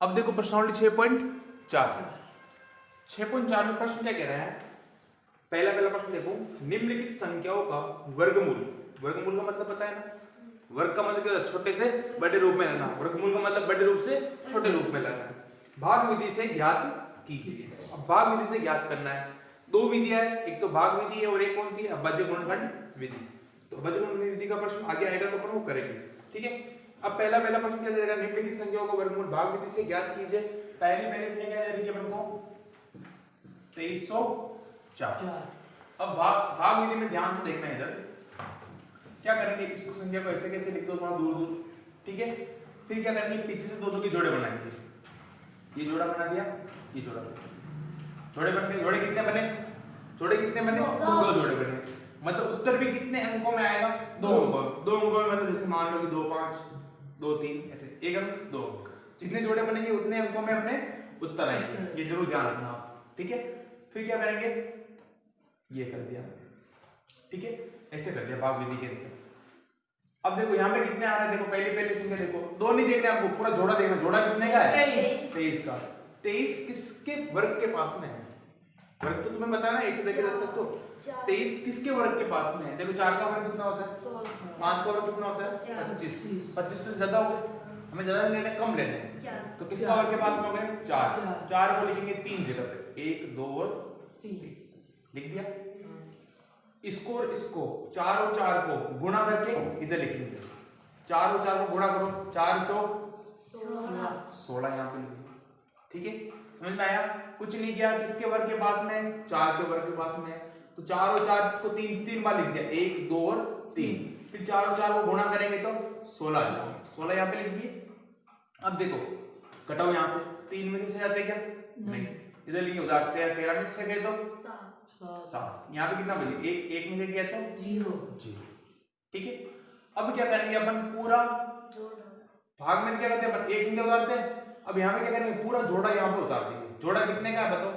अब देखो प्रश्नावली 6.4 में प्रश्न क्या कह रहा है। पहला प्रश्न देखो, निम्नलिखित संख्याओं का वर्गमूल। वर्गमूल का मतलब पता है ना, वर्ग का मतलब क्या होता है, छोटे से बड़े रूप में लेना। वर्गमूल का मतलब बड़े रूप से छोटे रूप में लेना। भाग विधि से ज्ञात कीजिए। अब भाग विधि से ज्ञात करना है, दो विधियां है, एक तो भाग विधि है और एक कौन सी है, अभाज्य गुणनखंड विधि। तो अभाज्य गुणनखंड विधि का प्रश्न आगे आएगा तो अपन वो करेंगे, ठीक है। अब पहला प्रश्न क्या देगा, निम्नलिखित संख्याओं का वर्गमूल भाग विधि से ज्ञात कीजिए। पहली संख्या क्या दे रही है अपन को, 2304। अब भाग विधि में ध्यान से देखना है, इधर क्या करेंगे, इसको संख्या को ऐसे कैसे लिख दो, थोड़ा दूर दूर, ठीक है। फिर क्या करेंगे, पीछे से दो के जोड़े बनाएंगे। ये जोड़ा बना दिया, ये जोड़ा बना, जोड़े बन गए। जोड़े कितने बने, दो जोड़े बने। मतलब उत्तर भी कितने अंकों में आएगा, दो अंकों में। मतलब जैसे मान लो कि 2 5 2 3 ऐसे, एक अंक 2 अंक, जितने जोड़े बनेंगे उतने अंकों में अपने उत्तर आएंगे। ये जरूर ध्यान रखना आप, ठीक है। फिर क्या करेंगे, ये कर दिया, ठीक है, ऐसे कर दिया भाग विधि के लिए। अब देखो यहाँ पे कितने आ रहे हैं, देखो पहली संख्या देखो, दो नहीं देखने आपको, पूरा जोड़ा देखना। जोड़ा कितने का है, 23 का। 23 किसके वर्ग के पास में है, वर्ग तो तुम्हें पता है ना, 1 से लेकर 10 तक। तो 23 किसके वर्ग के पास में है, देखो 4 का वर्ग कितना होता है, 5 का वर्ग कितना होता है, 25। 25 तो ज्यादा हो गए, हमें ज्यादा नहीं लेने, कम लेने हैं। तो किसका वर्ग के पास में हो गए, 4। 4 को लिखेंगे 3 जगह पे, 1 2 और 3 लिख दिया। इसको और इसको, 4 और 4 को गुणा करके इधर लिखेंगे। 4 और 4 को गुणा करो, 4 चौक 16 यहाँ पे लिखेंगे, ठीक है। समझ में आया, कुछ नहीं किया, किसके वर्ग के पास में, 4 के वर्ग के पास में। तो 4 और 4 को तीन बार लिख दिया, 1 2 और 3। फिर 4 और 4 को गुणा करेंगे तो 16 लिखेंगे, 16 यहाँ पे लिख दिए। अब देखो घटाओ, यहाँ से 3 में से 6 जाते क्या, नहीं, इधर लिखेंगे उधार 13 में 6 गए तो 7। यहाँ पे कितना बचे, एक में से क्या तो 0, ठीक है। अब क्या करेंगे अपन, पूरा भाग में क्या करते हैं अपन, एक संख्या उतारते हैं। अब यहाँ पे क्या करेंगे, पूरा जोड़ा यहाँ पे उतार देंगे। जोड़ा कितने का है बताओ,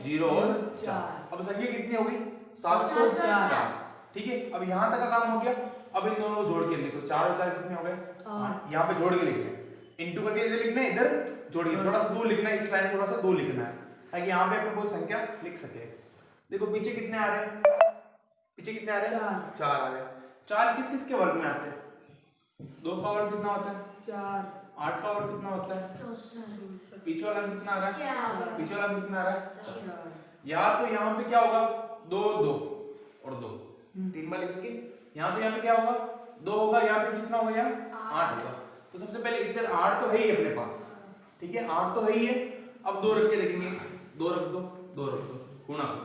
0 और 4। अब संख्या कितनी हो गई, 704, ठीक है। अब यहाँ तक का काम हो गया। अब इन दोनों को जोड़ के लिखो, 4 और 4 कितने हो गए, 8। यहाँ पे जोड़ के लिखना है, इंटू करके इधर लिखना है, इधर जोड़ के थोड़ा सा दूर लिखना है, इस लाइन थोड़ा सा दूर लिखना है, ताकि यहाँ पे अपन कोई संख्या लिख सके। देखो पीछे कितने आ रहे हैं, 4 आ रहे हैं। 4 किस किस के वर्ग में आते हैं, 2 का वर्ग कितना होता है, 4। 8 का वर्ग कितना होता है, 64। पीछे वाला कितना आ रहा है, पीछे वाला कितना आ रहा है, 4। या तो यहाँ पे क्या होगा, 2 2 और 2, 3 बार लिखेंगे। यहाँ पे क्या होगा, 2 होगा, यहाँ पे कितना होगा, 8 होगा। तो सबसे पहले इधर 8 तो है ही अपने पास, ठीक है, 8 तो है ही है। अब 2 रख के देखेंगे, 2 रख दो, गुणा करो,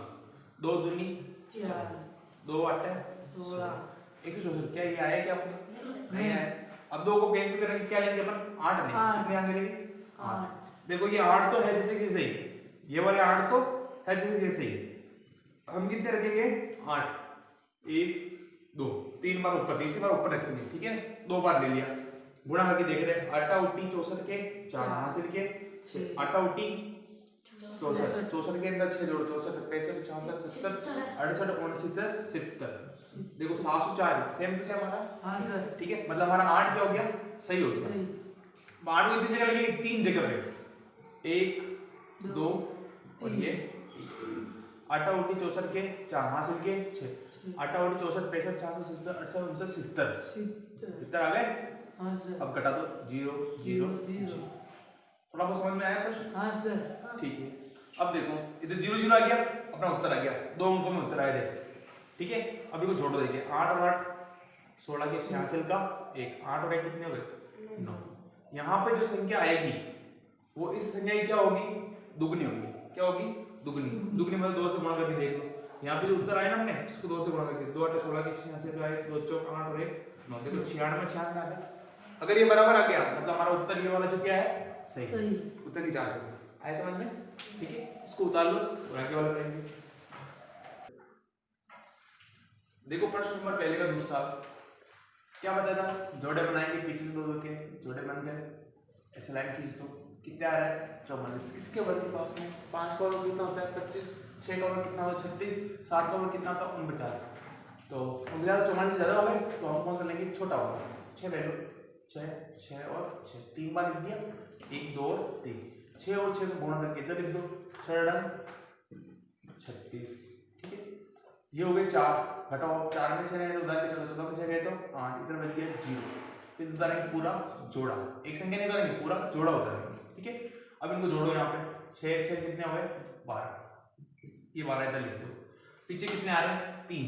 2 दूनी 4, 2 8 16। एक क्या ये आया क्या आपको, नहीं आया। अब 2 को कैंसिल करेंगे, क्या लेंगे अपन, 8 नहीं, कितने आगे लेंगे, 8। देखो ये 8 तो है जैसे कि सही, ये वाले 8 तो है जैसे कि सही। हम कितने रखेंगे, 8, 1 2 3 बार ऊपर, तीसरी बार ऊपर रखेंगे, ठीक है। 2 बार ले लिया, गुणा करके देख रहे हैं, 8 उल्टी 64 के 4 हासिल के 6, 8 उल्टी 64 के अंदर 6 जोड़, 64 65 66 70 68 69 70। देखो 704 सेम टू सेम हमारा, हां सर, ठीक है। मतलब हमारा 8 क्या हो गया, सही हो गया। 8 को कितनी जगह लगेगी, 3 जगह पे, 1 2 और ये 8 उल्टी 64 के 4 हासिल के 6, 8 उल्टी 64 65 66 67 69 70 आ गए, हां सर। अब घटा दो, 0 0 0। थोड़ा बहुत समझ में आया प्रश्न, हां सर, ठीक है। अब देखो इधर 0 0 आ गया, अपना उत्तर आ गया, 2 अंकों में उत्तर आया, देखो, ठीक है। अभी को जोड़ो, देखिए 8 और 8 16 के 6 हासिल का 1, 8 और 1 कितने हो गए, 9। यहाँ पे जो संख्या आएगी वो इस संख्या की क्या होगी, दुगनी होगी। क्या होगी, दुगनी। दुगनी मतलब 2 से गुणा करके देख लो, यहाँ पे जो उत्तर आया ना हमने, उसको 2 से गुणा करके, 2 8 16 के 6 हासिल का 1, 2 4 8 और 1 9। देखो 96 में 96 आ गया। अगर ये बराबर आ गया मतलब हमारा उत्तर ये वाला जो क्या है, सही उत्तर की जांच होगी। आया समझ में, ठीक है। इसको उतार लो और आगे वाला करेंगे। देखो प्रश्न नंबर पहले का दूसरा क्या बताया था, जोड़े बनाएंगे, पीछे से 2 के जोड़े बन गए, ऐसे लाइन खींच दो, कितना आ रहा है, 44। किसके वर्ग के पास में, 5 का वर्ग कितना होता है, 25। 6 का वर्ग कितना होता है, 36। 7 का वर्ग कितना होता है, 49। तो 44 से ज्यादा हो गए तो हम कौन सा लेंगे, छोटा वाला, 6 ले लो, 6 6 और 6 3 बार लिख दिया, 1 2 और 3, 6 और 6 को गुणा करके इधर लिख दो, 6 36। ठीक है, ये हो गए 4, घटाओ 4 में 6 रहे तो उधर के चलो, 14 में 6 गए तो 8, इधर बच गया 0। फिर उतारेंगे पूरा जोड़ा, एक संख्या नहीं उतारेंगे, पूरा जोड़ा उतारेंगे। ठीक है, अब इनको जोड़ो, यहाँ पे 6 6 कितने हो गए 12, ये 12 इधर लिख दो। पीछे कितने आ रहे हैं 3,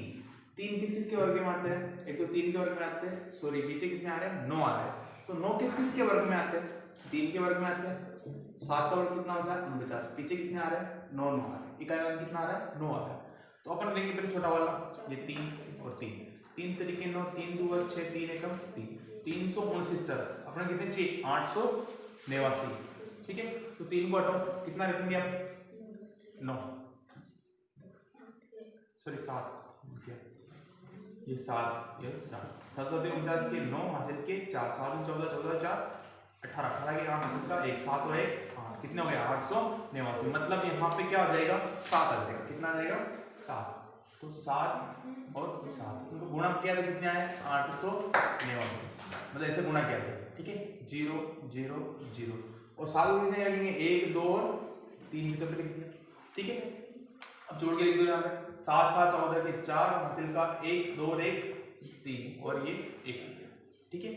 3 किस किस के वर्ग में आते हैं, एक तो 3 के वर्ग में आते हैं, सॉरी पीछे कितने आ रहे हैं 9 आ रहे हैं, तो 9 किस किस के वर्ग में आते हैं, 3 के वर्ग में आते हैं। 7 का वर्ग कितना होता है 49, पीछे कितने आ रहे हैं 9 9 आ रहे हैं, इकाई वर्ग कितना आ रहा है 9 आ रहा है। तो अपन लेंगे पहले छोटा वाला, ये 3 और 3, 3 तरीके 9, 3 2 और 6, 3 एकम 3, 369 अपने कितने चाहिए 889। ठीक है, तो 3 को हटाओ, कितना लिखेंगे आप 9, सॉरी 7, ये 7, ये 7, 7 49 के 9 हासिल के 4, 7 14 14 4 18, 18 के यहाँ हासिल का 1, 7 और 1 8, कितने हो गए 889। मतलब यहाँ पे क्या हो जाएगा 7 आ जाएगा, कितना आ जाएगा 7, तो 7 और 7 उनको गुणा किया तो कितने आए 889, मतलब ऐसे गुणा किया गया। ठीक है, 0 0 0 और 7 को कितने लगेंगे 1 2 और 3 की तरफ लिख दिया। ठीक है, अब जोड़ के लिख दो यहाँ पे 7 7 14 के 4 हासिल का 1 2 और 1 3 और ये 1। ठीक है,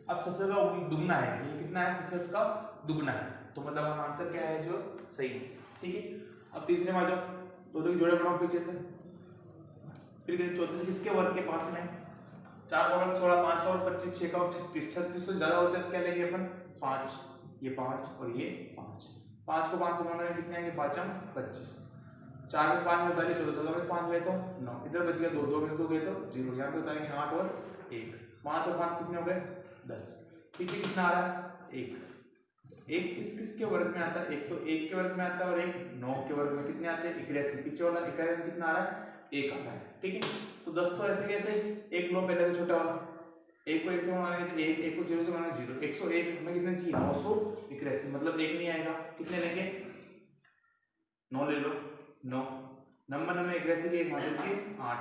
अब 66 का दुगना है, ये कितना है 66 का दुगना है, तो मतलब हमारा आंसर क्या है जो सही है। ठीक है, अब तीसरे में आ जाओ, दो के जोड़े बनाओ पीछे से, फिर 34 किसके वर्ग के पास में, 4 का वर्ग 16, 5 का वर्ग 25, 6 का वर्ग 36, 36 से ज्यादा होता है तो क्या लेंगे अपन 5, ये 5 और ये 5, 5 को 5 से गुणा करेंगे कितने आएंगे 5 25, 4 में 5 में उतारे 14, 14 में 5 गए तो 9, इधर बच गया 2, 2 में 2 गए तो 0, यहाँ पे उतारेंगे 8 और 1, 5 और 5 कितने हो गए 10, पीछे कितना आ रहा है 1, 1 किस किस के वर्ग में आता है, एक तो 1 के वर्ग में आता है और एक 9 के वर्ग में, कितने आते हैं 81, पीछे वाला इकाई कितना आ रहा है 1 आ रहा है। ठीक है, तो 10 तो ऐसे कैसे, 1 लो पहले तो छोटा वाला, 1 को 1 से गुणा करेंगे 1, 1 को 0 से गुणा 0, 101 में कितने चाहिए 981, मतलब 1 नहीं आएगा, कितने लेंगे 9 ले लो, 9 नंबर में 81 के 1 हासिल के 8,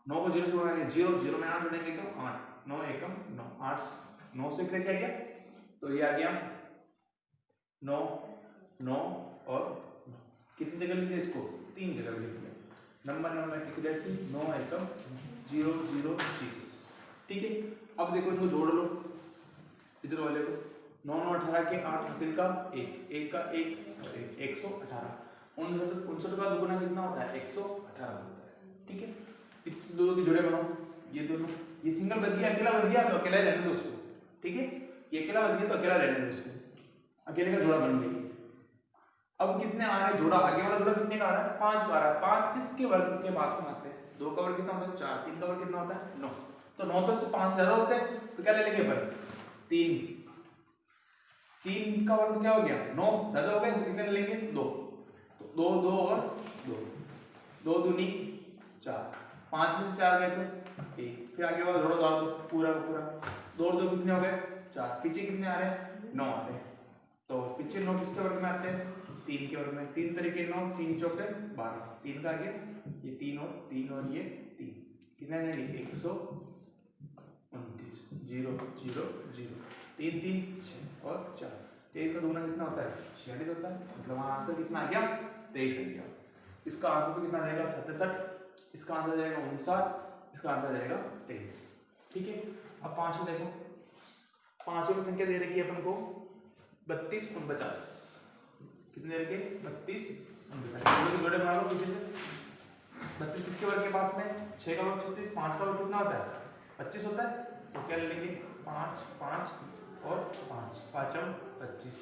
9 को 0 से गुणा करेंगे 0, 0 में 8 जोड़ेंगे तो 8, 9 एकम 9, 8 9 से 81 आ गया, तो ये आ गया 9 9 और 9, कितनी जगह लिख इसको 3 जगह लिख दिया, नंबर 81 9 एकम 0 0 0। ठीक है, अब देखो इनको जोड़ लो, इधर वाले को 9 9 18 के 8 हासिल का 1, 1 का 1 और 1 118, 59 का दुगुना कितना होता है 118 होता है। ठीक है, इस दो के जोड़े बनाओ, ये दोनों, ये सिंगल बच गया, अकेला बच गया तो अकेला ही रहने दो उसको। ठीक है, ये अकेला बच गया तो अकेला रहने दो उसको, अकेले का जोड़ा बन गया। अब कितने आ रहे हैं जोड़ा, आगे वाला जोड़ा कितने का आ रहा है 5 का आ रहा है, 5 किसके वर्ग के पास में आते हैं, 2 का वर्ग कितना होता है 4, 3 का वर्ग कितना होता है 9, तो 9 तो से 5 ज्यादा होते हैं तो क्या ले लेंगे अपन 3, 3 का वर्ग क्या हो गया 9 ज्यादा हो गए तो कितने ले लेंगे 2, तो 2 2 और 2, 2 दूनी 4, 5 में से 4 गए तो 1, फिर आगे वाला जोड़ो डाल दो पूरा का पूरा, 2 2 कितने हो गए 4, पीछे कितने आ रहे हैं 9 आ रहे हैं, तो पीछे 9 किसके वर्ग में आते हैं 3 के वर्ग में, 3 तरीके 9, 3 चौके 12, 3 का आ गया ये 3 और ये 3, कितने आ जाएंगे 129, 0 0 0, 3 3 6 और 4, 23 का दुगना कितना होता है 46 होता है, मतलब हमारा आंसर कितना आ गया 23 आ गया। इसका आंसर तो कितना आ जाएगा 67, इसका आंसर जाएगा 59, इसका आंसर जाएगा 23। ठीक है, अब पांचों देखो, पांचों की संख्या दे रखी है अपन को 32 49, कितने रखे 32 49, जोड़े बना लो पीछे से, 32 किसके वर्ग के पास में 6 का वर्ग 36, 5 का वर्ग कितना होता है 25 होता है, तो क्या ले लेंगे 5 5 और 5 5 25,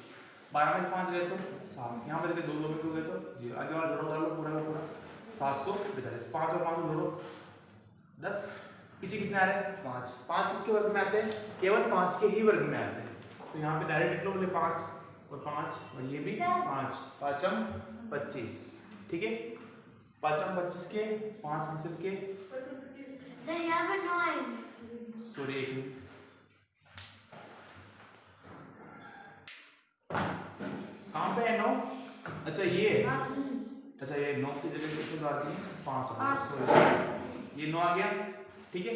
12 में से 5 गए तो 7, यहाँ पे 2 2 में 2 गए तो 0, आगे वाला जोड़ो डालो पूरा का पूरा 742, 5 और 5 जोड़ो 10, पीछे कितने आ रहे हैं 5, 5 किसके वर्ग में आते हैं केवल 5 के ही वर्ग में आते हैं, तो यहाँ पे डायरेक्ट लिख लो 5 और 5 और ये भी 5 5 25। ठीक है, 5 25 के 5 हासिल के सर यहाँ पर 9 आएंगे, सॉरी एक मिनट, कहाँ पे है 9, अच्छा ये अच्छा ये 9 की जगह कितने आती है 5, सॉरी ये 9 आ गया। ठीक है,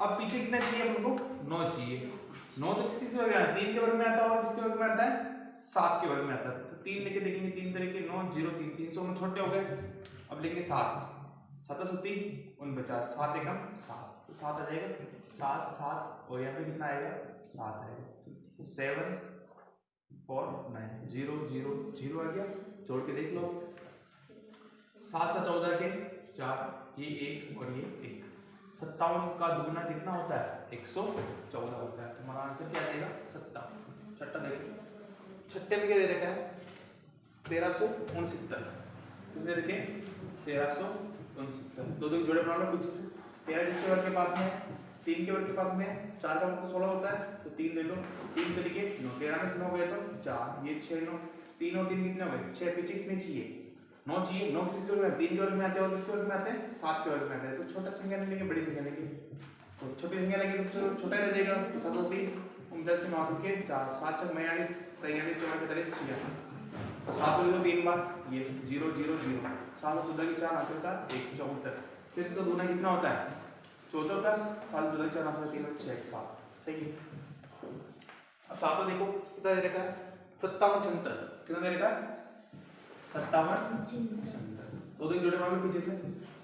अब पीछे कितना चाहिए अपन को 9 चाहिए, 9 तो किसके वर्ग में आता है? 3 के वर्ग में आता है। और किसके वर्ग में आता है? 7 के वर्ग में आता है। तो 3 लेके देखेंगे, 3 तरीके 9 0 3 300 में छोटे हो गए। अब लेंगे 7 7 3 49 7 एकम 7 तो 7 आ जाएगा 7 7 और यहाँ पे कितना आएगा 7 आएगा। तो 7 4 9 0 0 0 आ गया। जोड़ के देख लो 7 से 14 के 4 ये 1 और ये 1 57 का दुगना कितना होता है 114 होता है। तुम्हारा आंसर क्या आएगा 57। छठा देखो छठे में क्या दे रखा है 1369 कितने रखे 1369 दो दो जोड़े बना लो पीछे से 13 जिसके वर्ग के पास में 3 के वर्ग के पास में 4 का मतलब 16 होता है तो 3 ले लो 3 तरीके 9 13 में से 9 गए तो 4 ये 6 9 3 और 3 कितने हो गए 6 पीछे कितने चाहिए 9 चाहिए। 9 किसके वर्ग में 3 के वर्ग में आते हैं और किसके वर्ग में आते हैं 7 के वर्ग में आते हैं। तो छोटा संख्या नहीं लेंगे बड़ी संख्या लेंगे तो छोटी संख्या लेंगे तो छोटा ही रह जाएगा। तो 7 और 3 49 के 9 के 4 7 6 42 43 44 46 तो 7 को 3 बार ये 0 0 0 7 और 14 की 4 हासिल का 1 74 फिर से दूना कितना होता है 74 7 14 की 4 हासिल 3 और 6 7 सही है। अब 7 को देखो कितना दे रखा है 57 76 कितना दे रखा है 57 दो दो जोड़े मार लो पीछे से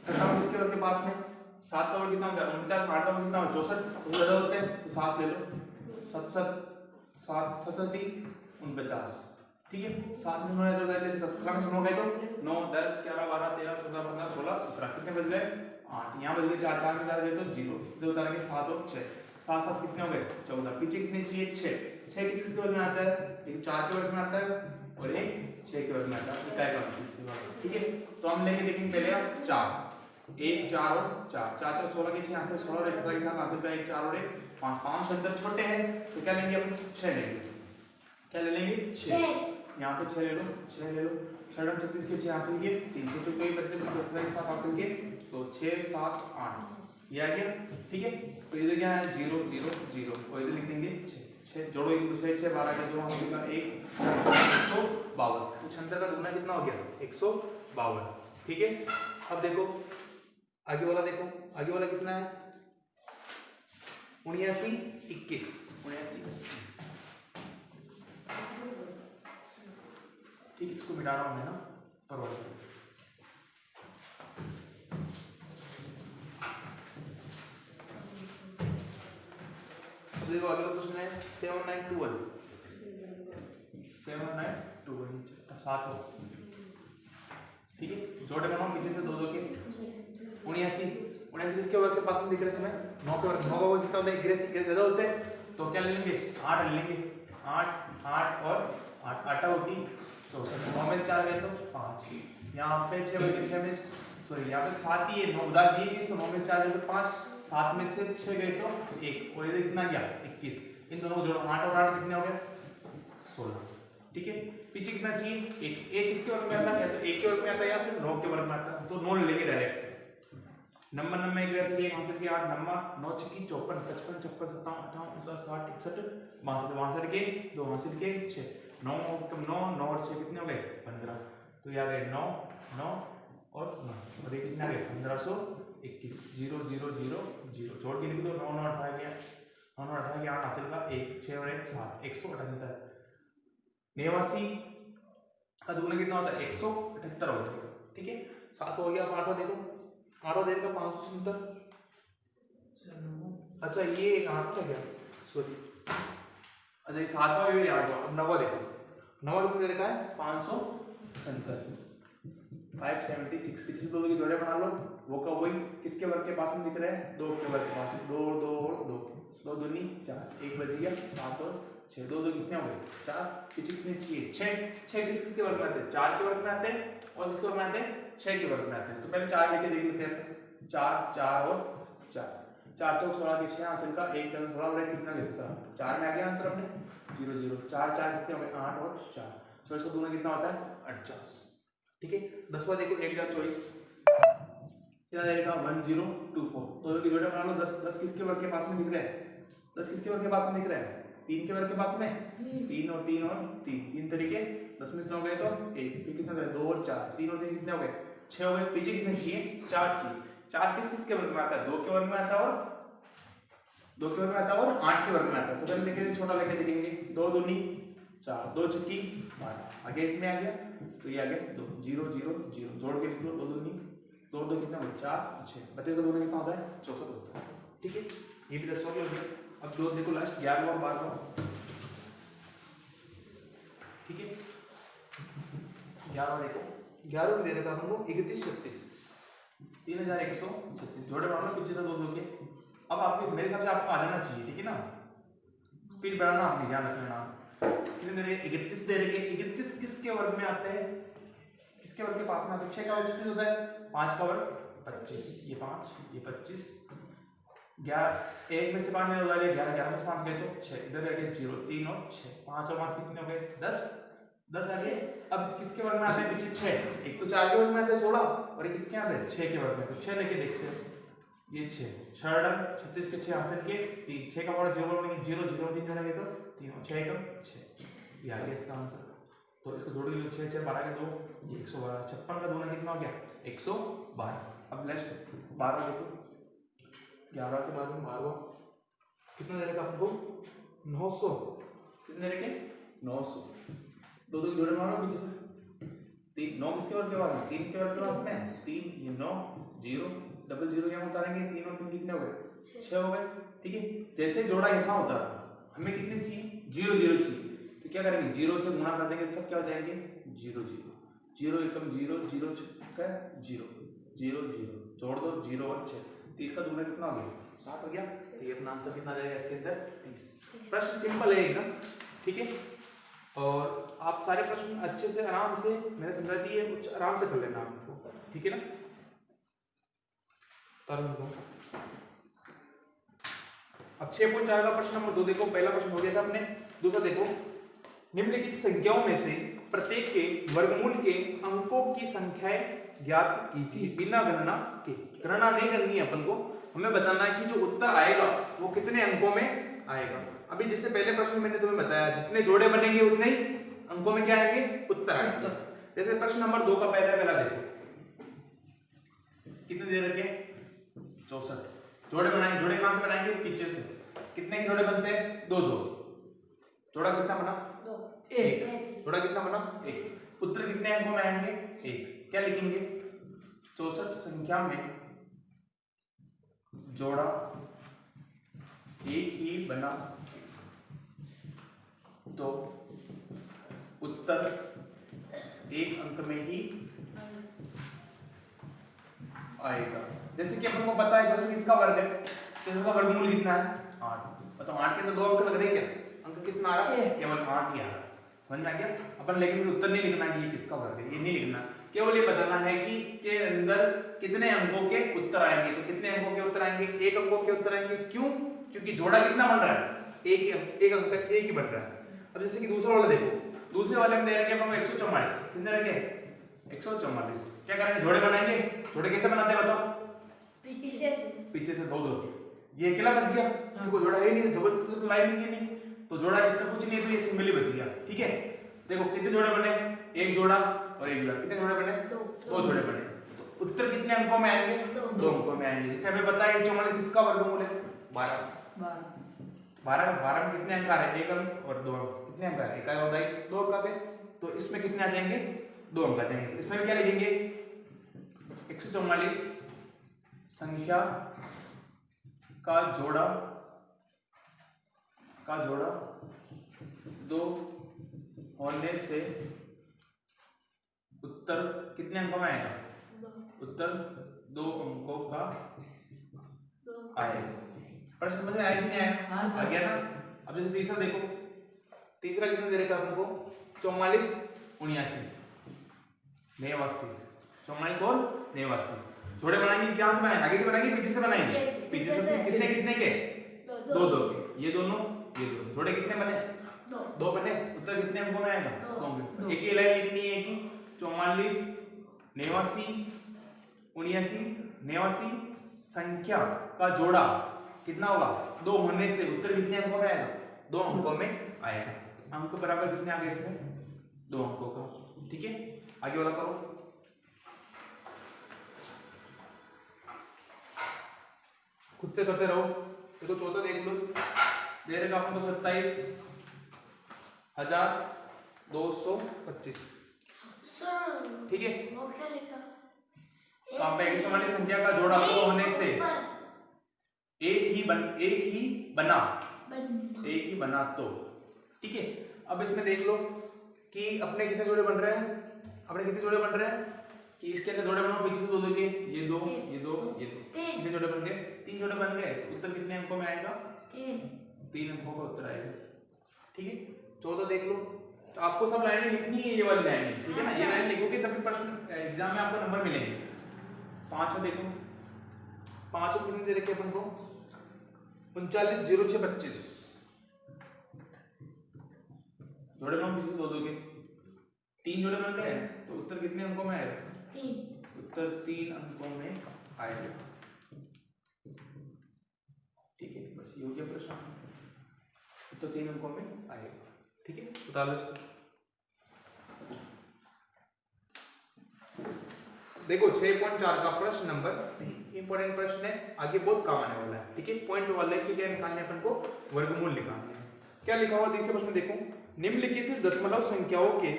57 किसके वर्ग के पास में 7 का वर्ग कितना होता है 49 8 का वर्ग कितना होता है 64 तो ज्यादा होते हैं तो 7 ले लो 7 7 7 3 49 ठीक है 7 में 9 है तो 10 में 9 गए तो 9 10 11 12 13 14 15 16 17 कितने बच गए 8 यहाँ बच गए 4 4 में 4 गए तो 0 दो उतारेंगे 7 और 6 7 7 कितने हो गए 14 पीछे कितने चाहिए 6 6 किसके वर्ग में आता है एक 4 के वर्ग में आता है और एक 6 के वर्ग में आता है इकाई का ठीक है। तो हम लेके देखेंगे पहले आप 4 1 4 और 4 4 तो 16 के 6 यहाँ से 16 और 17 के साथ हासिल का 1 4 और 1 5 5 अंदर छोटे हैं तो क्या लेंगे अपन 6 लेंगे क्या ले लेंगे 6 यहाँ पे 6 ले लो 6 ले लो 6 36 के 6 हासिल किए 3 तो कोई बच्चे 10 के साथ हासिल किए तो 6 7 8 ये आ गया ठीक है। तो इधर क्या है 0 0 0 और इधर लिख देंगे 6 जोड़ो एक दूसरे 6 12 के 2 हासिल का 1 152 तो 76 का दुगना कितना हो गया 152 ठीक है। अब देखो आगे वाला देखो आगे वाला कितना है 79 21 79 ठीक इसको मिटा रहा हूं मैं ना परवाह देखो आगे क्वेश्चन है 7921 7 ठीक है जोड़े बनाओ पीछे से 2 2 के 79 किसके वर्ग के पास में दिख रहे तुम्हें 9 के वर्ग 9 का वर्ग कितना होता है ग्रेस ज्यादा होते हैं तो क्या ले लेंगे 8 ले लेंगे 8 8 और 8 8 होती तो 9 में 4 गए तो 5 यहाँ पे 6 बजे 6 में सॉरी यहाँ पे 7 ही है 9 उधार दिए किसको 9 में 4 गए तो 5 7 में से 6 गए तो 1 और इधर कितना गया 21 इन दोनों को जोड़ो 8 और 8 कितने हो गए 16 ठीक है। पीछे कितना चाहिए 1 किसके वर्ग में आता है तो 1 के वर्ग में आता है या फिर 9 के वर्ग में आता है तो 9 ले लेंगे डायरेक्ट नंबर नंबर एक वैसे एक हासिल के 8 नंबर 9 6 54 55 56 57 58 59 60 61 62 के 2 हासिल के 6 9 9 9 और 6 कितने हो गए 15 तो ये आ गए 9 9 और 9 और ये कितने आ गए 1521 0 0 0 0 जोड़ के लिख दो 9 9 18 गया 9 9 18 के 8 हासिल का 1 6 और 1 7 178 89 का दुगना कितना होता है 178 होता है ठीक है। 7 हो गया 8वां देखो 8वां देर का 576 अच्छा ये 8 हो गया सॉरी अच्छा ये 7वां ये 8वां अब 9वां देखो 9वां कितना दे रखा है 577 576 पिछले दो के जोड़े बना लो वो का वही किसके वर्ग के पास में दिख रहा है 2 के वर्ग के पास में 2 2 और 2 2 दूनी 4 1 बच गया 7 और 6 2 2 कितने हो गए 4 पीछे कितने चाहिए 6 किसके वर्ग में आते हैं 4 के वर्ग में आते हैं और किसके वर्ग में आते हैं 6 के वर्ग में आते हैं। तो पहले 4 लेके देख लेते हैं 4 4 और 4 4 चौक 16 के 6 हासिल का 1 4 16 और 1 कितना गया 17 4 में आ गया आंसर अपने 0 0 4 4 कितने हो गए 8 और 4 24 का दूना कितना होता है 48 ठीक है। 10वां देखो 1024 क्या रहेगा 1024 तो की जोड़े बना लो 10 10 किसके वर्ग के पास में दिख रहा है 10 किसके वर्ग के पास में दिख रहा है 3 के वर्ग के पास में 3 और 3 और 3 तरीके 10 में से 9 गए तो 1 फिर कितने गए 2 और 4 3 और 3 कितने हो गए 6 हो गए पीछे कितने चाहिए 4 चाहिए 4 किस किसके वर्ग में आता है 2 के वर्ग में आता है और 2 के वर्ग में आता है और 8 के वर्ग में आता है, तो पहले लेके छोटा लेके देखेंगे। 2 दूनी 4, 2 छक्की 12, आगे इसमें आ गया तो ये आ गया 2, 0 0 0, जोड़ के लिख लो। 2 दूनी 2 2 कितना हुआ 4 6, बताइए तो 2 में कितना होता है 64 होता है। ठीक है, ये भी 10 हो गया। अब 2 देखो लास्ट 11 और 12, ठीक है 11 देखो, 11 में दे रखा अपन को 31 36, 3136, जोड़े बढ़ाना पीछे से 2 2 के। अब आपके मेरे हिसाब से आपको आ जाना चाहिए, ठीक है ना, स्पीड बढ़ाना आपने ध्यान रखना। कितने दे रहे 31 दे रहे, 31 किसके वर्ग में आते हैं, किसके वर्ग के पास में आते हैं, 6 का वर्ग 36 होता है, 5 का वर्ग 25, ये 5 ये 25, 11 1 में से 5 में हो गया 11, 11 में से 5 गए तो 6, इधर आ गया 0 3 और 6, 5 और 5 कितने हो गए 10 10 आ गए। अब किसके वर्ग में आते हैं पीछे 6, एक तो 4 के वर्ग में आते हैं 16 और एक किसके आते हैं 6 के वर्ग में, तो 6 लेके देखते हैं। ये 6 6 36 के 6 हासिल के 3, 6 का पावर 0 बनेंगे 0 0 3 जोड़ेंगे तो 3 और 6 का 6, ये आ गया इसका आंसर। तो इसको जोड़ के 6 6 12 के 2, ये 112, 56 का 2 कितना हो गया 112। अब नेक्स्ट 12 देखो, 11 के बाद में 12 कितना दे रखा आपको 900, कितने दे रखे 900, 2 2 जोड़े मारो पीछे से 3, 9 किसके वर्ग के बाद में 3 के वर्ग के पास में 3, ये 9 0 डबल 0 यहाँ उतारेंगे, 3 और 3 कितने हो गए 6 हो गए। ठीक है, जैसे जोड़ा यहाँ उतारा हमें कितने चाहिए 0 0 चाहिए, तो क्या करेंगे 0 से गुणा कर देंगे तो सब क्या हो जाएंगे 0 0 0 एकम 0 0 का 0 0 0, जोड़ दो 0 और 6, 30 का दूना कितना हो गया 7 हो गया। तो ये अपना आंसर कितना जाएगा इसके अंदर 30। प्रश्न सिंपल है एकदम, ठीक है, और आप सारे प्रश्न अच्छे से आराम से मैंने समझा दिए, कुछ आराम से कर लेना आपको, ठीक है ना। अब 6.4 का प्रश्न नंबर 2 देखो, पहला प्रश्न हो गया था अपने, दूसरा देखो, निम्नलिखित संख्याओं में से प्रत्येक के वर्गमूल के अंकों की संख्याएं ज्ञात कीजिए बिना गणना के। गणना नहीं करनी है अपन को, हमें बताना है कि जो उत्तर आएगा वो कितने अंकों में आएगा। अभी जैसे पहले प्रश्न में मैंने तुम्हें बताया जितने जोड़े बनेंगे उतने ही अंकों में क्या आएंगे उत्तर आएंगे। जैसे प्रश्न नंबर 2 का पहला देखो, कितने दे रखे 64, जोड़े बनाएंगे, जोड़े कहां से बनाएंगे पीछे से, कितने के जोड़े बनते हैं 2 2, जोड़ा कितना बना 1, जोड़ा कितना बना 1, उत्तर कितने अंकों में आएंगे 1। क्या लिखेंगे 64 संख्या में जोड़ा 1 ही बना तो उत्तर 1 अंक में ही आएगा। जैसे कि अपन को पता है चलो किसका वर्ग है, चलो का वर्गमूल कितना है 8, तो 8 के तो 2 अंक लग रहे हैं, क्या अंक कितना आ रहा है केवल 8 ही आ रहा है, समझ में आ गया। अपन लेकिन उत्तर नहीं लिखना कि ये किसका वर्ग है, ये नहीं लिखना, केवल ये बताना है कि इसके अंदर कितने अंकों के उत्तर आएंगे। तो कितने अंकों के उत्तर आएंगे 1 अंकों के उत्तर आएंगे, क्यों क्योंकि जोड़ा कितना बन रहा है 1 अंक का 1 ही बन रहा है। अब जैसे कि दूसरा वाला देखो, दूसरे वाले में दे रखे अपन 144, कितने रखे 144, क्या करेंगे जोड़े बनाएंगे, जोड़े कैसे बनाते हैं बताओ पीछे से 2 2, ये अकेला बच गया, इसको जोड़ा है नहीं, जबरदस्ती तो लाइन नहीं, तो जोड़ा इसका कुछ नहीं है, तो ये सिंबल ही बच गया। ठीक है, देखो कितने जोड़े बने 1 जोड़ा और 1 जोड़ा, कितने जोड़े बने 2 जोड़े बने, तो उत्तर कितने अंकों में आएंगे 2 अंकों में आएंगे। जैसे हमें पता है 44 किसका वर्गमूल है 12, 12 में कितने अंक आ रहे हैं 1 अंक और 2 अंक, कितने अंक आ रहे हैं 1 होता है 2 अंक आते, तो इसमें कितने आ जाएंगे 2 अंक आ जाएंगे। इसमें क्या लिखेंगे 144 संख्या का जोड़ा 2 होने से उत्तर कितने अंकों में आएगा, उत्तर 2 अंकों का आएगा। प्रश्न समझ में आया कि नहीं आया, आ गया ना। अब जैसे तीसरा देखो, तीसरा कितना दे रखा हमको 44 79 89, 44 और 89, जोड़े बनाएंगे कहां से बनाएंगे, आगे से बनाएंगे पीछे से बनाएंगे, पीछे से कितने कितने के 2 2 के, ये दोनों जोड़े कितने बने 2 बने, उत्तर कितने अंकों में आएगा 2 अंक। एक ही लाइन लिखनी है कि 44 89 79 89 संख्या का जोड़ा कितना होगा 2 होने से उत्तर कितने अंकों में आएगा 2 अंकों में आएगा। अंक बराबर कितने आ गए इसमें 2 अंकों का। ठीक है, आगे वाला करो। खुद से करते रहो। देखो चौथा देख लो, दे रहेगा अपन को 27,225। सर ठीक है, वो क्या लिखा? कहाँ पे? एक वाली संख्या का जोड़ा दो होने से एक ही बना तो। ठीक है, अब इसमें देख लो कि अपने कितने जोड़े बन रहे हैं, कि इसके अंदर जोड़े बनाओ पीछे से दो दो के, ये दो ये दो ये दो, कितने जोड़े बन गए? 3 जोड़े बन गए। तो उत्तर कितने अंकों में आएगा? 3 अंकों का उत्तर आएगा। ठीक है, चौथा देख लो। तो आपको सब लाइनें लिखनी है, ये वाली लाइनें, ठीक है ना? ये लाइन लिखोगे तभी प्रश्न एग्जाम में आपको नंबर मिलेंगे। पांचवा देखो, पांचवा कितने दे रखे अपन को? 39,0625 जोड़े बनाओ पीछे से दो दो के, 3 जोड़े बन गए। तो उत्तर कितने अंकों में आएगा? 3। उत्तर 3 अंकों में आएगा। ठीक है, बस ये हो गया प्रश्न। उत्तर 3 अंकों में आएगा। ठीक है, बता लो। देखो 6.4 का प्रश्न नंबर 3 इंपॉर्टेंट प्रश्न है, आगे बहुत काम आने वाला है। ठीक है, पॉइंट वाला है कि क्या निकालने अपन को? वर्गमूल निकालने हैं। क्या लिखा हुआ तीसरे प्रश्न देखो, निम्नलिखित दशमलव संख्याओं के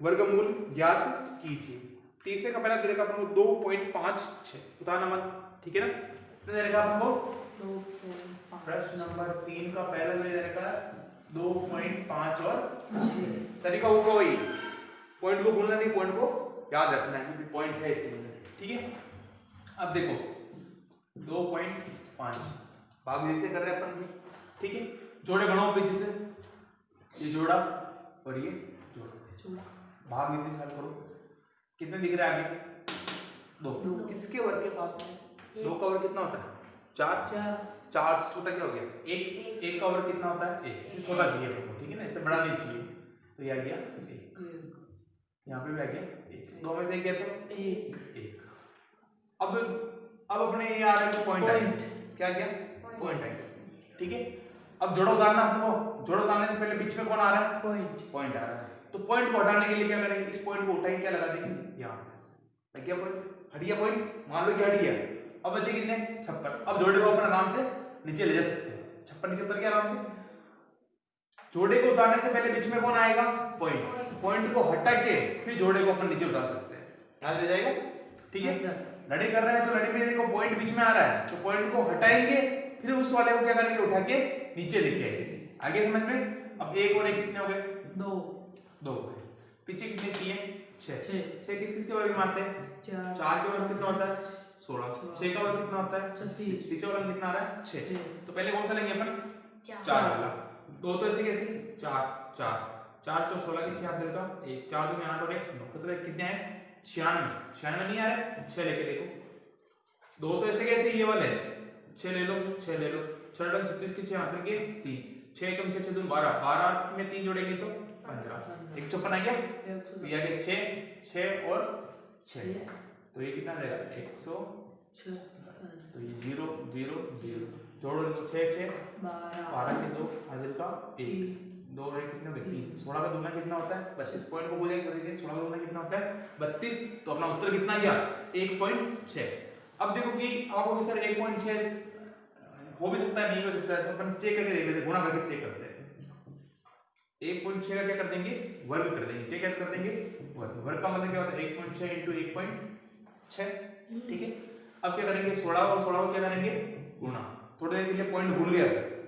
वर्गमूल ज्ञात कीजिए। तीसरे का पहला दे रखा अपन को 2.56, उदाहरण नंबर, ठीक है ना? कितने दे रखा अपन को? 2.5। प्रश्न नंबर 3 का पहला दे रखा है 2.5 और 6। तरीका होगा वही, पॉइंट को भूलना नहीं, पॉइंट को याद रखना है क्योंकि पॉइंट है इसमें। ठीक है, अब देखो 2.5 भाग जैसे कर रहे हैं अपन भी। ठीक है, जोड़े बनाओ पीछे से, ये जोड़ा और ये जोड़ा, भाग नीति साल करो। कितने दिख रहा है आगे? 2। किसके वर्ग के पास में? 2 का वर्ग कितना होता है? 4। 4 से छोटा क्या हो गया? 1। 1 का वर्ग कितना होता है? 1। इससे छोटा चाहिए आपको, ठीक है ना? इससे बड़ा नहीं चाहिए। तो ये आ गया 1, यहाँ पे भी आ गया 1। 2 में से क्या? तो 1। अब अपने ये आ रहा है पॉइंट, क्या गया? पॉइंट आएगा। ठीक है, अब जोड़ा उतारना आपको, जोड़ा उतारने से पहले बीच में कौन आ रहा है? पॉइंट आ रहा है। तो पॉइंट को हटाने के लिए क्या करेंगे? इस पॉइंट को उठाएंगे, क्या लगा देंगे? यहाँ लग गया पॉइंट, हट गया पॉइंट, मान लो कि हट गया। अब बचे कितने? 56। अब जोड़े को अपन आराम से नीचे ले जा सकते हैं। 56 नीचे उतर गया आराम से। जोड़े को उतारने से पहले बीच में कौन आएगा? पॉइंट। पॉइंट को हटा के फिर जोड़े को अपन नीचे उतार सकते हैं, याद रह जाएगा। ठीक है, लड़ी कर रहे हैं तो लड़ी में देखो पॉइंट बीच में आ रहा है, तो पॉइंट को हटाएंगे, फिर उस वाले को क्या करेंगे? उठा के नीचे लेके आएंगे। आगे समझ में? अब 1 और 1 कितने हो गए? 2 हो गए। पीछे कितने किए? 6 किस किस के वर्ग में आते हैं? 4 के वर्ग कितना होता है? 16। 6 का वर्ग कितना होता है? 36। पीछे वाला कितना आ रहा है? 6। तो पहले कौन सा लेंगे अपन? 4 वाला। 2 तो ऐसे कैसे? 4 4 4 4 16 की 66 का 1 4 2 8 और 1 9, मतलब कितने हैं? 96। 96 नहीं आ रहा है? 6 लेके देखो। 2 तो ऐसे कैसे? ये वाले 6 ले लो, 6 ले लो। 6 36 की 6 हासिल की 3, 6 कम 6 6 2 12, 12 में 3 जोड़ेंगे तो 15। 154 आ गया। तो ये आ गया 6 और 6, तो ये कितना देगा? 106। तो ये 0 0 0 जोड़ो, 6 6 12 के 2 हासिल का 1, 2 और 1 कितने हो गए? 3। 16 का दूना कितना होता है? 25। पॉइंट को बोलेंगे 16 का दूना कितना होता है? 32। तो अपना उत्तर कितना गया? 1.6। अब देखो कि आपको भी सर 1.6 हो भी सकता है, नहीं हो सकता है, तो अपन चेक करके देख लेते हैं, गुणा करके चेक करते हैं। 1.6 का क्या कर देंगे? वर्ग कर देंगे। क्या कर देंगे? वर्ग का मतलब क्या होता है? 1.6 × 1.6। ठीक है, अब क्या करेंगे? 16 और 16 को क्या करेंगे? गुणा। थोड़ी देर के लिए पॉइंट भूल गया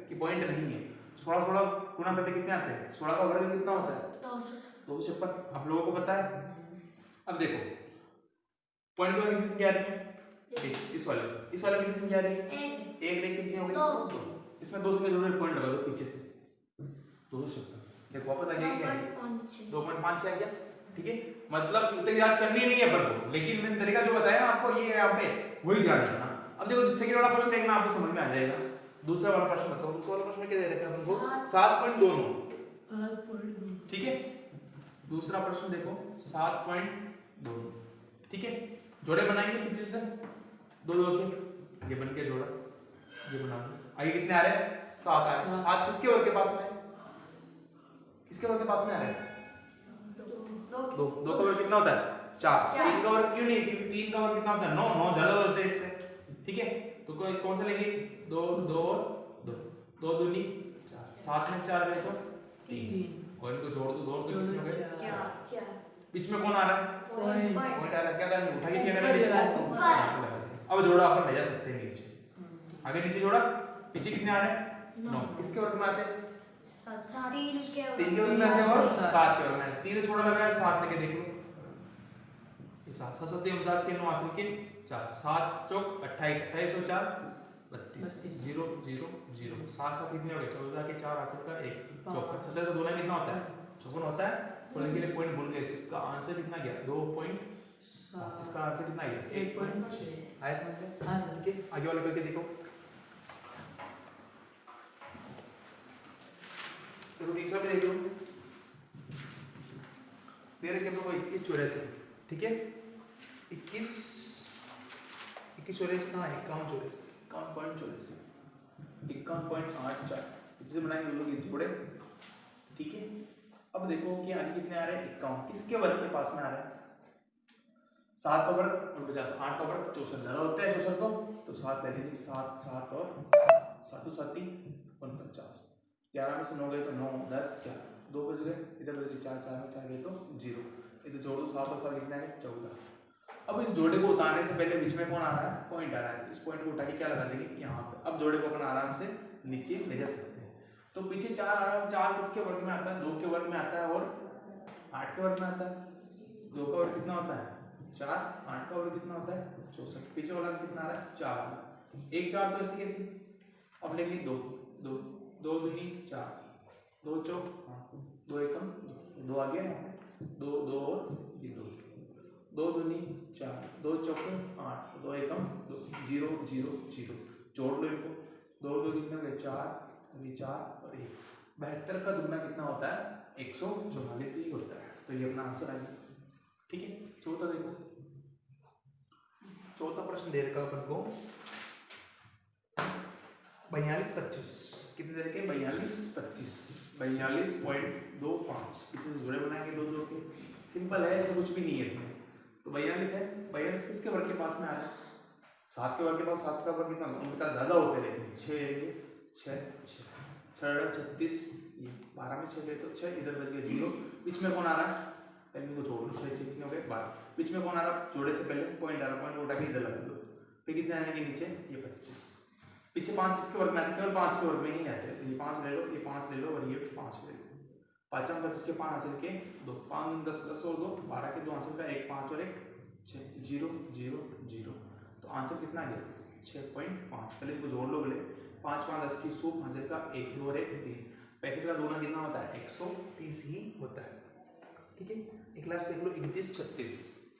कि पॉइंट नहीं है। 16 गुणा करते कितने आते हैं? 16 का वर्ग कितना होता है? 256। आप लोगों को पता है? अब देखो पॉइंट की कितनी संख्या आ रही है? इस वाले कितनी संख्या आ रही है? 1 कितनी हो गई? 2। इसमें 2 से जोड़े पॉइंट लगा दो पीछे से, 256। देखो वापस आ गया क्या? 2.5 आ गया। ठीक है, मतलब उत्तर की जांच करनी नहीं है अपन को, लेकिन मैंने तरीका जो बताया आपको ये यहाँ पे वही ध्यान रखना। अब देखो सेकंड वाला प्रश्न देखना, आपको समझ में आ जाएगा। दूसरा वाला प्रश्न बताओ। दूसरा वाला प्रश्न में क्या दे रखा है अपन को? 7.29। ठीक है, दूसरा प्रश्न देखो 7.2। ठीक है, जोड़े बनाएंगे पीछे से 2 2 के, ये बन गया जोड़ा, ये बना दो। आगे कितने आ रहे हैं? 7 आ रहे हैं। 7 किसके वर्ग के पास में? किसके वर्ग के पास में आ रहे हैं? 2 का वर्ग कितना होता है? 4। 3 का वर्ग क्यों नहीं? क्योंकि 3 का वर्ग कितना होता है? 9 9 ज्यादा होता है इससे। ठीक है, तो कौन सा लेंगे? 2 2 और 2 दूनी 4, 7 में 4 गए तो 3, कॉइन को जोड़ दो कितने हो गए? 4 बीच में कौन आ रहा है? पॉइंट पॉइंट आ रहा है, क्या करेंगे? उठा के क्या करेंगे? ऊपर। अब जोड़ा अपन ले जा सकते हैं नीचे, आगे नीचे जोड़ा, पीछे कितने आ रहे हैं? 9, किसके वर्ग में आते हैं? 3 के 3 के वर्ग में आते हैं और 7 के वर्ग में। 3 छोटा लग रहा है, 7 लेके देख लो, ये 7 7 7 49 के 9 हासिल के 4, 7 चौक 28, 28 और 4 32, 0 0 0, 7 7 कितने हो गए? 14 के 4 हासिल का 1, 54, 17 तो दोनों कितना होता है? 54 होता है। थोड़े के लिए पॉइंट भूल गए, इसका आंसर कितना गया? 2.7, इसका आंसर कितना गया? 1.6 आया समझ में? हां सर, ठीक है, आगे वाले करके देखो। देखो तीसरा भी देख लो, तेरे के वो 21 84, ठीक है, 21 84 कहाँ है? 51 84, 51.84, जिसे बनाएंगे लोग ये जोड़े, ठीक है। अब देखो कि आगे कितने आ रहे हैं? 51, किसके वर्ग के पास में आ रहा है? 7 का वर्ग 49, 8 का वर्ग 64, ज्यादा होता है 64 तो 7 ले लेंगे, 7 7 और 7 7 49, 11 में से 9 गए तो 9 10 क्या 2 बच गए, इधर बच गए 4 4 में 4 गए तो 0, इधर जोड़ दो 7 और 7 कितना है? 14। अब इस जोड़े को उतारने से पहले बीच में कौन आ रहा है? पॉइंट आ रहा है, इस पॉइंट को उठा के क्या लगा देंगे? यहाँ पे। अब जोड़े को अपन आराम से नीचे ले जा सकते हैं। तो पीछे 4 आ रहा है, 4 किसके वर्ग में आता है? 2 के वर्ग में आता है और 8 के वर्ग में आता है। 2 का वर्ग कितना होता है? 4, 8 का वर्ग कितना होता है? 64, पीछे वाला कितना आ रहा है? 4, 1 4 तो ऐसे कैसे, अब लेंगे 2 2 2 दूनी 4, 2 चौक 2 एकम 2 आ गया, 2 2 और ये 2 2 दूनी 4, 2 चौक 8, 2 एकम 2 0 0 0, जोड़ लो इनको, 2 2 कितने हो गए? 4, ये 4 और 1, 72 का दुगना कितना होता है? 144 ही होता है। तो ये अपना आंसर आ गया, ठीक है। चौथा देखो, चौथा प्रश्न दे रखा अपन को 42 25, कितने दे रखे? 42 25, 42.25, पीछे से जोड़े बनाएंगे 2 2 के, सिंपल है, ऐसा कुछ भी नहीं है इसमें। तो 42 है, 42 किसके वर्ग के पास में आ रहा है? 7 के वर्ग के पास, 7 का वर्ग कितना? 49 ज्यादा होते हैं, लेकिन 6 लेंगे, 6 6 36, ये 12 में 6 ले तो 6, इधर बच गया 0, बीच में कौन आ रहा है? पहले को छोड़ लो, 6 6 कितने हो गए? 12, बीच में कौन आ रहा है? जोड़े से पहले पॉइंट आ रहा है, पॉइंट उठा के इधर लगा दो, फिर कितने आएंगे नीचे? ये 25, पीछे 5 किसके वर्ग में आते हैं? केवल 5 के वर्ग में ही आते हैं, तो ये 5 ले लो, ये 5 ले लो और ये 5 ले लो, 5 25 के 5 हासिल के 2, 5 10 10 और 2 12 के 2 हासिल का 1 5 और 1 6 0 0 0, तो आंसर कितना आ गया? 6.5। पहले इनको जोड़ लो, बोले 5 5 10 की सूप हासिल का 1 2 और 1 3, पैकेट का दोना कितना होता है? 130 ही होता है, ठीक है। एक लास्ट देख लो 31 36,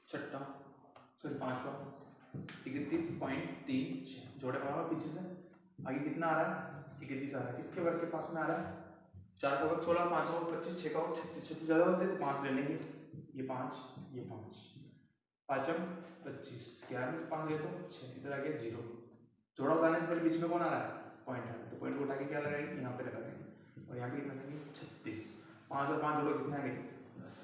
छठा सॉरी पांचवा 31.36, जोड़े बनाओ पीछे से, आगे कितना आ रहा है? 31 आ रहा है, किसके वर्ग के पास में आ रहा है? 4 का वर्ग 16, 5 का वर्ग 25, 6 का वर्ग 36, 36 ज्यादा होते हैं तो 5 ले लेंगे, ये 5 ये 5, 5 25, 11 में से 5 गए तो 6, इधर आ गया 0, जोड़ा उतारने से पहले बीच में कौन आ रहा है? पॉइंट आ रहा है, तो पॉइंट को उठा के क्या लगाएंगे? यहाँ पे लगा देंगे, और यहाँ पे कितना लगाएंगे? 36, 5 और 5 जोड़ो कितना आ गए? 10,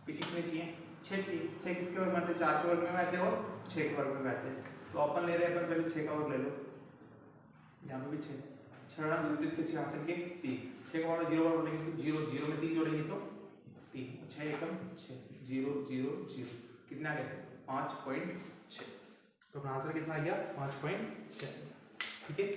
पीछे कितने चाहिए? 6 चाहिए, 6 किसके वर्ग में आते हैं? 4 के वर्ग में आते हैं और 6 के वर्ग में आते हैं, तो अपन ले रहे हैं, अपन पहले 6 का वर्ग ले लो, यहाँ पे भी 6 6 36 के 6 हासिल के 3, 6 का वर्ग 0 वर्ग लेंगे तो 0 0 में 3 जोड़ेंगे तो 3, 6 एकम 6 0 0 0, कितना आ गया? 5.6, तो अपना आंसर कितना आ गया? 5.6, ठीक है।